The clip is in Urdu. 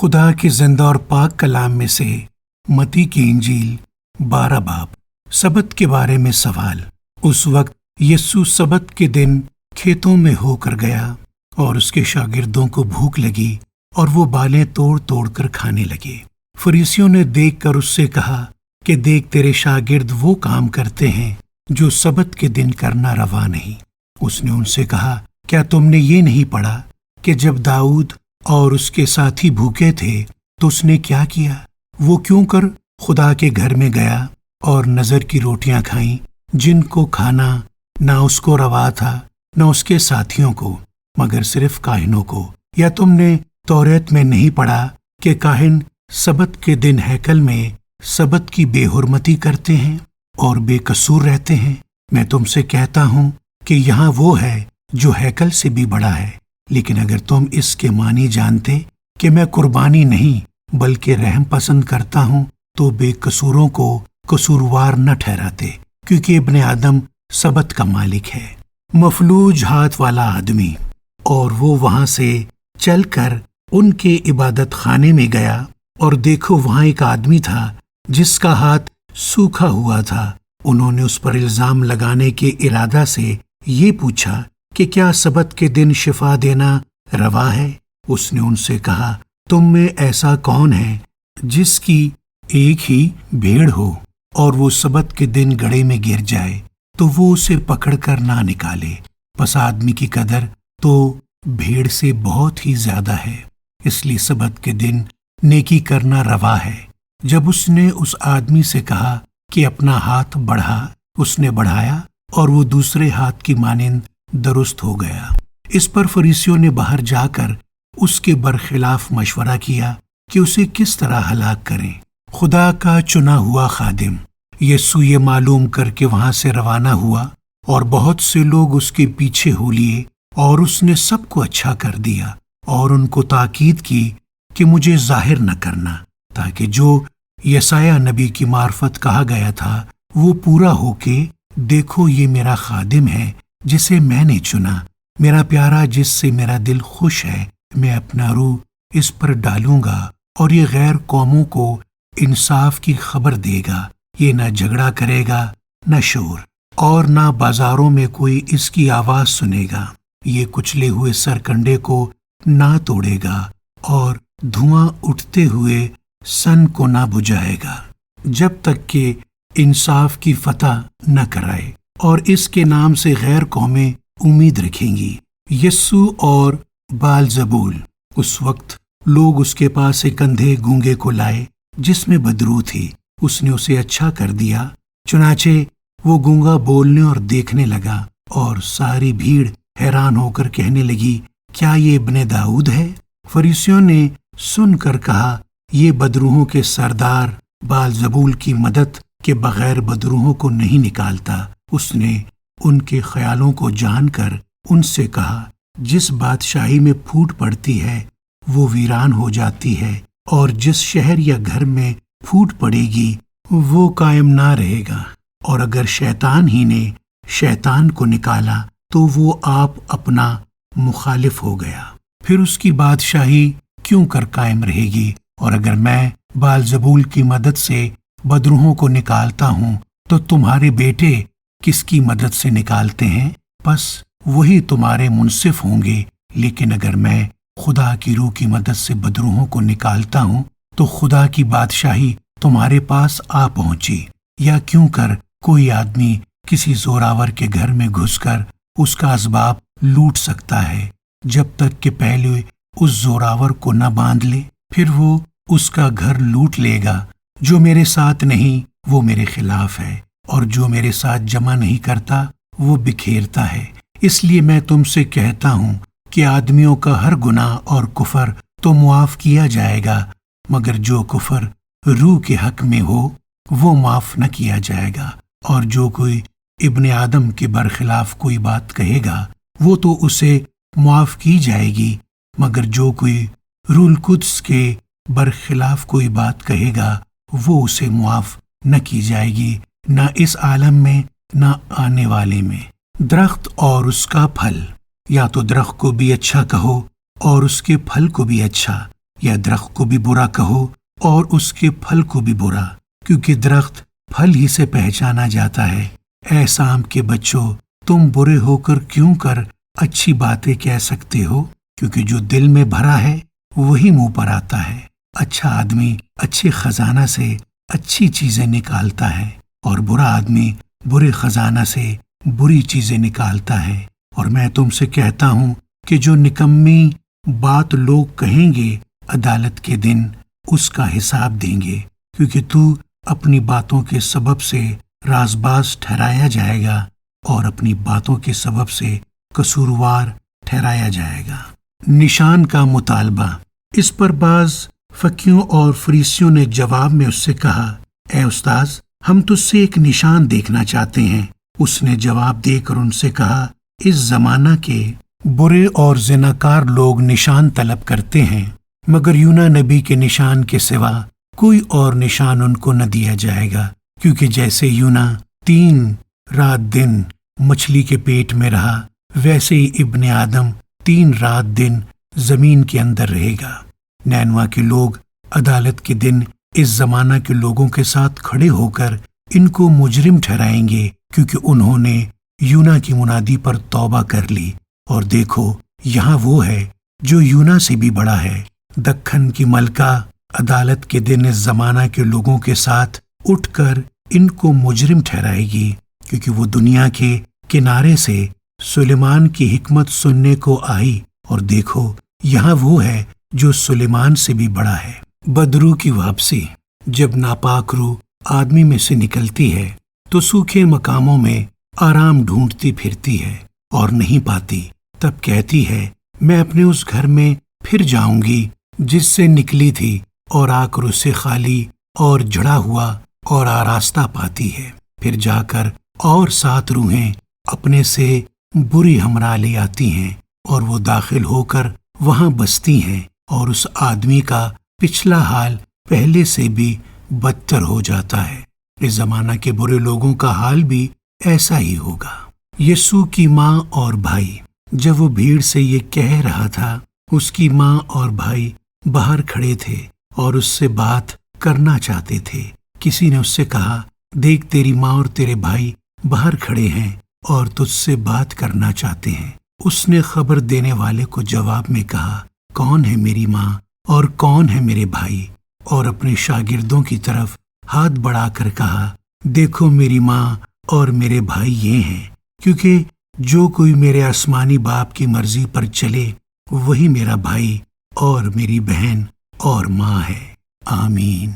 خدا کے زندہ اور پاک کلام میں سے متی کی انجیل 12 باب۔ سبت کے بارے میں سوال۔ اس وقت یسوع سبت کے دن کھیتوں میں ہو کر گیا اور اس کے شاگردوں کو بھوک لگی اور وہ بالیں توڑ توڑ کر کھانے لگے۔ فریسیوں نے دیکھ کر اس سے کہا کہ دیکھ تیرے شاگرد وہ کام کرتے ہیں جو سبت کے دن کرنا روا نہیں۔ اس نے ان سے کہا، کیا تم نے یہ نہیں پڑھا کہ جب داؤد اور اس کے ساتھی بھوکے تھے تو اس نے کیا کیا؟ وہ کیوں کر خدا کے گھر میں گیا اور نظر کی روٹیاں کھائیں، جن کو کھانا نہ اس کو روا تھا نہ اس کے ساتھیوں کو، مگر صرف کاہنوں کو۔ یا تم نے توریت میں نہیں پڑھا کہ کاہن سبت کے دن ہیکل میں سبت کی بے حرمتی کرتے ہیں اور بے قصور رہتے ہیں؟ میں تم سے کہتا ہوں کہ یہاں وہ ہے جو ہیکل سے بھی بڑا ہے۔ لیکن اگر تم اس کے معنی جانتے کہ میں قربانی نہیں بلکہ رحم پسند کرتا ہوں تو بے قصوروں کو قصوروار نہ ٹھہراتے، کیونکہ ابن آدم سبت کا مالک ہے۔ مفلوج ہاتھ والا آدمی۔ اور وہ وہاں سے چل کر ان کے عبادت خانے میں گیا، اور دیکھو وہاں ایک آدمی تھا جس کا ہاتھ سوکھا ہوا تھا۔ انہوں نے اس پر الزام لگانے کے ارادہ سے یہ پوچھا کہ کیا سبت کے دن شفا دینا روا ہے؟ اس نے ان سے کہا، تم میں ایسا کون ہے جس کی ایک ہی بھیڑ ہو اور وہ سبت کے دن گڑھے میں گر جائے تو وہ اسے پکڑ کر نہ نکالے؟ پس آدمی کی قدر تو بھیڑ سے بہت ہی زیادہ ہے، اس لیے سبت کے دن نیکی کرنا روا ہے۔ جب اس نے اس آدمی سے کہا کہ اپنا ہاتھ بڑھا، اس نے بڑھایا اور وہ دوسرے ہاتھ کی مانند درست ہو گیا۔ اس پر فریسیوں نے باہر جا کر اس کے برخلاف مشورہ کیا کہ اسے کس طرح ہلاک کریں۔ خدا کا چنا ہوا خادم یسوع یہ معلوم کر کے وہاں سے روانہ ہوا، اور بہت سے لوگ اس کے پیچھے ہو لیے، اور اس نے سب کو اچھا کر دیا اور ان کو تاکید کی کہ مجھے ظاہر نہ کرنا، تاکہ جو یسایہ نبی کی معرفت کہا گیا تھا وہ پورا ہو کہ دیکھو یہ میرا خادم ہے جسے میں نے چنا، میرا پیارا جس سے میرا دل خوش ہے۔ میں اپنا روح اس پر ڈالوں گا اور یہ غیر قوموں کو انصاف کی خبر دے گا۔ یہ نہ جھگڑا کرے گا نہ شور، اور نہ بازاروں میں کوئی اس کی آواز سنے گا۔ یہ کچلے ہوئے سرکنڈے کو نہ توڑے گا اور دھواں اٹھتے ہوئے سن کو نہ بجھائے گا، جب تک کہ انصاف کی فتح نہ کرائے، اور اس کے نام سے غیر قومیں امید رکھیں گی۔ یسوع اور بال-زبول۔ اس وقت لوگ اس کے پاس ایک اندھے گونگے کو لائے جس میں بدرو تھی۔ اس نے اسے اچھا کر دیا، چنانچہ وہ گونگا بولنے اور دیکھنے لگا، اور ساری بھیڑ حیران ہو کر کہنے لگی، کیا یہ ابن داؤد ہے؟ فریسیوں نے سن کر کہا، یہ بدروحوں کے سردار بال-زبول کی مدد کے بغیر بدروحوں کو نہیں نکالتا۔ اس نے ان کے خیالوں کو جان کر ان سے کہا، جس بادشاہی میں پھوٹ پڑتی ہے وہ ویران ہو جاتی ہے، اور جس شہر یا گھر میں پھوٹ پڑے گی وہ قائم نہ رہے گا۔ اور اگر شیطان ہی نے شیطان کو نکالا تو وہ آپ اپنا مخالف ہو گیا، پھر اس کی بادشاہی کیوں کر قائم رہے گی؟ اور اگر میں بال-زبول کی مدد سے بدروحوں کو نکالتا ہوں تو تمہارے بیٹے کس کی مدد سے نکالتے ہیں؟ پس وہی تمہارے منصف ہوں گے۔ لیکن اگر میں خدا کی روح کی مدد سے بدروحوں کو نکالتا ہوں تو خدا کی بادشاہی تمہارے پاس آ پہنچی۔ یا کیوں کر کوئی آدمی کسی زوراور کے گھر میں گھس کر اس کا اسباب لوٹ سکتا ہے جب تک کہ پہلے اس زوراور کو نہ باندھ لے؟ پھر وہ اس کا گھر لوٹ لے گا۔ جو میرے ساتھ نہیں وہ میرے خلاف ہے، اور جو میرے ساتھ جمع نہیں کرتا وہ بکھیرتا ہے۔ اس لیے میں تم سے کہتا ہوں کہ آدمیوں کا ہر گناہ اور کفر تو معاف کیا جائے گا، مگر جو کفر روح کے حق میں ہو وہ معاف نہ کیا جائے گا۔ اور جو کوئی ابن آدم کے برخلاف کوئی بات کہے گا وہ تو اسے معاف کی جائے گی، مگر جو کوئی روح القدس کے برخلاف کوئی بات کہے گا وہ اسے معاف نہ کی جائے گی، نہ اس عالم میں نہ آنے والے میں۔ درخت اور اس کا پھل۔ یا تو درخت کو بھی اچھا کہو اور اس کے پھل کو بھی اچھا، یا درخت کو بھی برا کہو اور اس کے پھل کو بھی برا، کیونکہ درخت پھل ہی سے پہچانا جاتا ہے۔ اے سام کے بچوں، تم برے ہو کر کیوں کر اچھی باتیں کہہ سکتے ہو؟ کیونکہ جو دل میں بھرا ہے وہی منہ پر آتا ہے۔ اچھا آدمی اچھے خزانہ سے اچھی چیزیں نکالتا ہے، اور برا آدمی برے خزانہ سے بری چیزیں نکالتا ہے۔ اور میں تم سے کہتا ہوں کہ جو نکمی بات لوگ کہیں گے عدالت کے دن اس کا حساب دیں گے، کیونکہ تو اپنی باتوں کے سبب سے رازباز ٹھہرایا جائے گا اور اپنی باتوں کے سبب سے قصوروار ٹھہرایا جائے گا۔ نشان کا مطالبہ۔ اس پر بعض فقیوں اور فریسیوں نے جواب میں اس سے کہا، اے استاذ، ہم تجھ سے ایک نشان دیکھنا چاہتے ہیں۔ اس نے جواب دے کر ان سے کہا، اس زمانہ کے برے اور زناکار لوگ نشان طلب کرتے ہیں، مگر یونا نبی کے نشان کے سوا کوئی اور نشان ان کو نہ دیا جائے گا، کیونکہ جیسے یونا 3 رات دن مچھلی کے پیٹ میں رہا، ویسے ہی ابن آدم 3 رات دن زمین کے اندر رہے گا۔ نینوا کے لوگ عدالت کے دن اس زمانہ کے لوگوں کے ساتھ کھڑے ہو کر ان کو مجرم ٹھہرائیں گے، کیونکہ انہوں نے یونا کی منادی پر توبہ کر لی۔ اور دیکھو، یہاں وہ ہے جو یونا سے بھی بڑا ہے۔ دکن کی ملکہ عدالت کے دن اس زمانہ کے لوگوں کے ساتھ اٹھ کر ان کو مجرم ٹھہرائے گی، کیونکہ وہ دنیا کے کنارے سے سلیمان کی حکمت سننے کو آئی، اور دیکھو یہاں وہ ہے جو سلیمان سے بھی بڑا ہے۔ بدرو کی واپسی۔ جب ناپاک روح آدمی میں سے نکلتی ہے تو سوکھے مقاموں میں آرام ڈھونڈتی پھرتی ہے اور نہیں پاتی، تب کہتی ہے، میں اپنے اس گھر میں پھر جاؤں گی جس سے نکلی تھی، اور آ کر اسے خالی اور جڑا ہوا اور آراستہ پاتی ہے۔ پھر جا کر اور 7 روحیں اپنے سے بری ہمراہ لے آتی ہیں، اور وہ داخل ہو کر وہاں بستی ہیں، اور اس آدمی کا پچھلا حال پہلے سے بھی بدتر ہو جاتا ہے۔ اس زمانہ کے برے لوگوں کا حال بھی ایسا ہی ہوگا۔ یسوع کی ماں اور بھائی۔ جب وہ بھیڑ سے یہ کہہ رہا تھا، اس کی ماں اور بھائی باہر کھڑے تھے اور اس سے بات کرنا چاہتے تھے۔ کسی نے اس سے کہا، دیکھ، تیری ماں اور تیرے بھائی باہر کھڑے ہیں اور تجھ سے بات کرنا چاہتے ہیں۔ اس نے خبر دینے والے کو جواب میں کہا، کون ہے میری ماں اور کون ہے میرے بھائی؟ اور اپنے شاگردوں کی طرف ہاتھ بڑھا کر کہا، دیکھو میری ماں اور میرے بھائی یہ ہیں، کیونکہ جو کوئی میرے آسمانی باپ کی مرضی پر چلے وہی میرا بھائی اور میری بہن اور ماں ہے۔ آمین۔